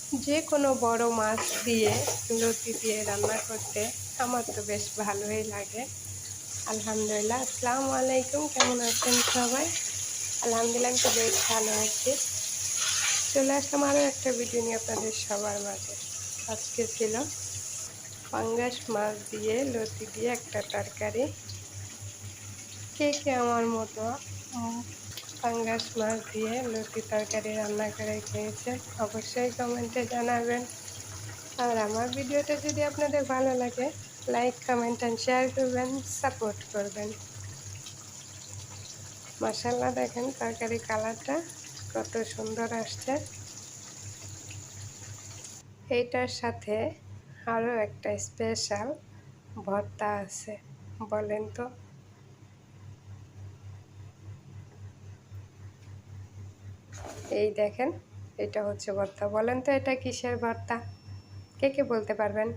যে কোনো বড় মাছ দিয়ে লতি দিয়ে রান্না করতে আমার তো বেশ ভালোই লাগে। আলহামদুলিল্লাহ। আসসালামু আলাইকুম, কেমন আছেন সবাই? আলহামদুলিল্লাহ, আমি তো বেশ ভালো আছি। চলে আসলাম আরও একটা ভিডিও নিয়ে আপনাদের সবার মাঝে। আজকে ছিল পাঙ্গাস মাছ দিয়ে লতি দিয়ে একটা তরকারি। কে কে আমার মতো পাঙ্গাস মাছ দিয়ে লতি তরকারি রান্না করে খেয়েছেন অবশ্যই কমেন্টে জানাবেন। আর আমার ভিডিওটা যদি আপনাদের ভালো লাগে, লাইক কমেন্ট অ্যান্ড শেয়ার করবেন, সাপোর্ট করবেন। মাশাআল্লাহ, দেখেন তরকারি কালারটা কত সুন্দর আসছে। এইটার সাথে আরও একটা স্পেশাল ভর্তা আছে, বলেন তো? এই দেখেন, এটা হচ্ছে ভর্তা। বলেন তো এটা কিসের ভর্তা? কে কে বলতে পারবেন?